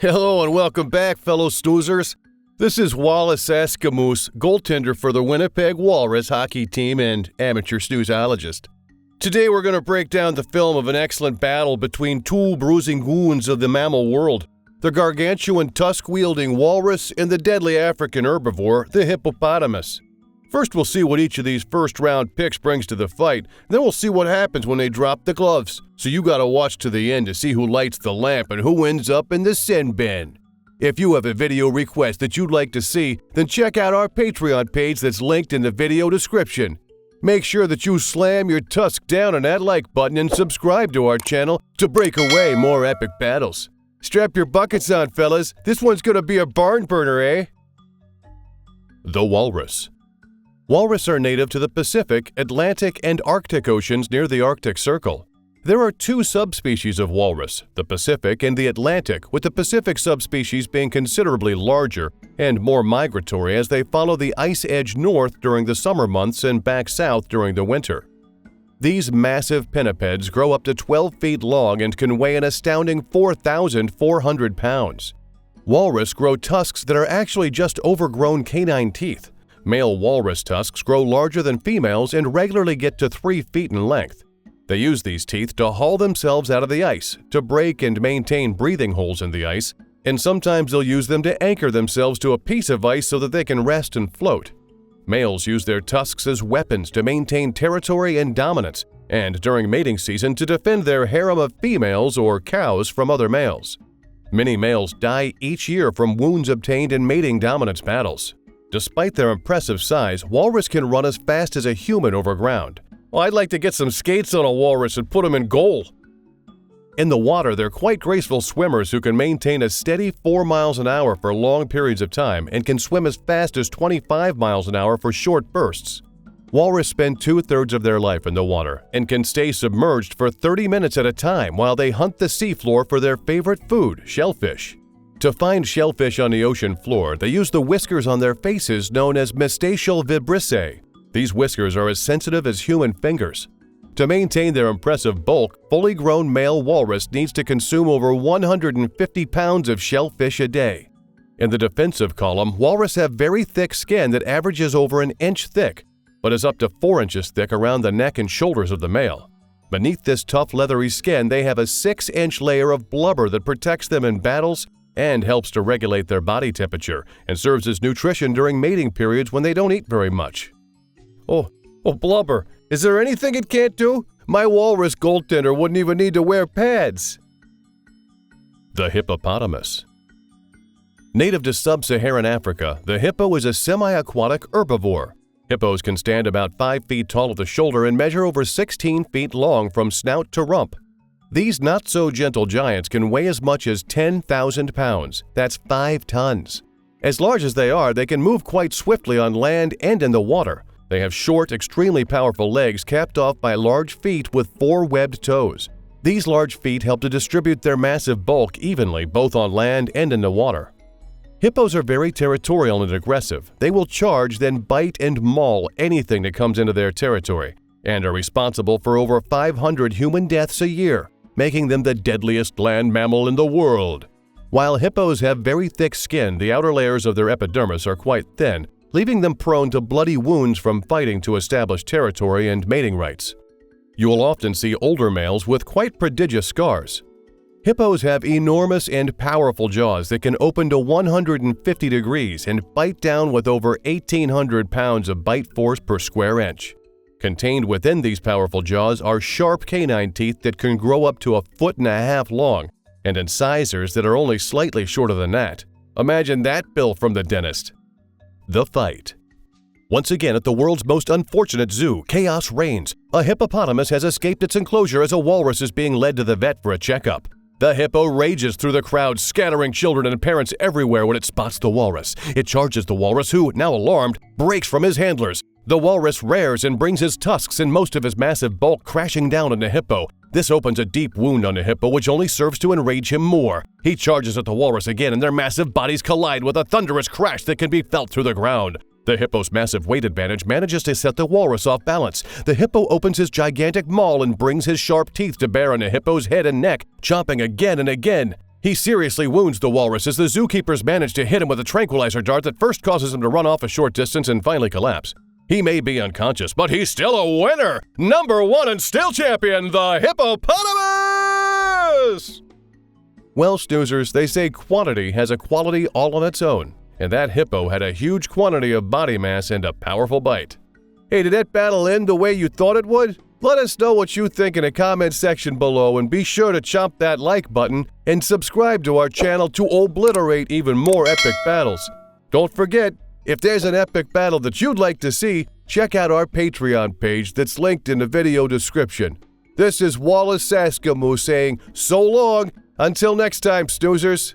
Hello and welcome back, fellow snoozers. This is Walrus vs. Hippo, goaltender for the Winnipeg Walrus hockey team and amateur snoozologist. Today we're going to break down the film of an excellent battle between two bruising goons of the mammal world, the gargantuan tusk-wielding walrus and the deadly African herbivore, the hippopotamus. First we'll see what each of these first-round picks brings to the fight, then we'll see what happens when they drop the gloves. So you gotta watch to the end to see who lights the lamp and who ends up in the sin bin. If you have a video request that you'd like to see, then check out our Patreon page that's linked in the video description. Make sure that you slam your tusk down on that like button and subscribe to our channel to break away more epic battles. Strap your buckets on, fellas. This one's gonna be a barn burner, eh? The Walrus. Walrus are native to the Pacific, Atlantic, and Arctic oceans near the Arctic Circle. There are two subspecies of walrus, the Pacific and the Atlantic, with the Pacific subspecies being considerably larger and more migratory as they follow the ice edge north during the summer months and back south during the winter. These massive pinnipeds grow up to 12 feet long and can weigh an astounding 4,400 pounds. Walrus grow tusks that are actually just overgrown canine teeth. Male walrus tusks grow larger than females and regularly get to 3 feet in length. They use these teeth to haul themselves out of the ice, to break and maintain breathing holes in the ice, and sometimes they'll use them to anchor themselves to a piece of ice so that they can rest and float. Males use their tusks as weapons to maintain territory and dominance, and during mating season to defend their harem of females or cows from other males. Many males die each year from wounds obtained in mating dominance battles. Despite their impressive size, walrus can run as fast as a human over ground. Well, I'd like to get some skates on a walrus and put them in goal. In the water, they're quite graceful swimmers who can maintain a steady 4 miles an hour for long periods of time and can swim as fast as 25 miles an hour for short bursts. Walrus spend 2/3 of their life in the water and can stay submerged for 30 minutes at a time while they hunt the seafloor for their favorite food, shellfish. To find shellfish on the ocean floor, they use the whiskers on their faces known as mestacial vibrissae. These whiskers are as sensitive as human fingers. To maintain their impressive bulk, fully grown male walrus needs to consume over 150 pounds of shellfish a day. In the defensive column, walrus have very thick skin that averages over an inch thick, but is up to 4 inches thick around the neck and shoulders of the male. Beneath this tough leathery skin, they have a 6-inch layer of blubber that protects them in battles and helps to regulate their body temperature and serves as nutrition during mating periods when they don't eat very much. Oh, blubber. Is there anything it can't do? My walrus goaltender wouldn't even need to wear pads. The hippopotamus. Native to sub-Saharan Africa, the hippo is a semi-aquatic herbivore. Hippos can stand about 5 feet tall at the shoulder and measure over 16 feet long from snout to rump. These not-so-gentle giants can weigh as much as 10,000 pounds. That's 5 tons. As large as they are, they can move quite swiftly on land and in the water. They have short, extremely powerful legs capped off by large feet with 4 webbed toes. These large feet help to distribute their massive bulk evenly both on land and in the water. Hippos are very territorial and aggressive. They will charge, then bite and maul anything that comes into their territory, and are responsible for over 500 human deaths a year, making them the deadliest land mammal in the world. While hippos have very thick skin, the outer layers of their epidermis are quite thin, leaving them prone to bloody wounds from fighting to establish territory and mating rights. You will often see older males with quite prodigious scars. Hippos have enormous and powerful jaws that can open to 150 degrees and bite down with over 1,800 pounds of bite force per square inch. Contained within these powerful jaws are sharp canine teeth that can grow up to 1.5 feet long, and incisors that are only slightly shorter than that. Imagine that bill from the dentist. The fight. Once again at the world's most unfortunate zoo, chaos reigns. A hippopotamus has escaped its enclosure as a walrus is being led to the vet for a checkup. The hippo rages through the crowd, scattering children and parents everywhere when it spots the walrus. It charges the walrus who, now alarmed, breaks from his handlers. The walrus rears and brings his tusks and most of his massive bulk crashing down on the hippo. This opens a deep wound on the hippo, which only serves to enrage him more. He charges at the walrus again, and their massive bodies collide with a thunderous crash that can be felt through the ground. The hippo's massive weight advantage manages to set the walrus off balance. The hippo opens his gigantic maw and brings his sharp teeth to bear on the hippo's head and neck, chomping again and again. He seriously wounds the walrus as the zookeepers manage to hit him with a tranquilizer dart that first causes him to run off a short distance and finally collapse. He may be unconscious, but he's still a winner! Number 1 and still champion, the hippopotamus! Well, snoozers, they say quantity has a quality all on its own, and that hippo had a huge quantity of body mass and a powerful bite. Hey, did that battle end the way you thought it would? Let us know what you think in the comment section below, and be sure to chomp that like button and subscribe to our channel to obliterate even more epic battles. Don't forget, if there's an epic battle that you'd like to see, check out our Patreon page that's linked in the video description. This is Walrus vs Hippo saying so long, until next time, snoozers.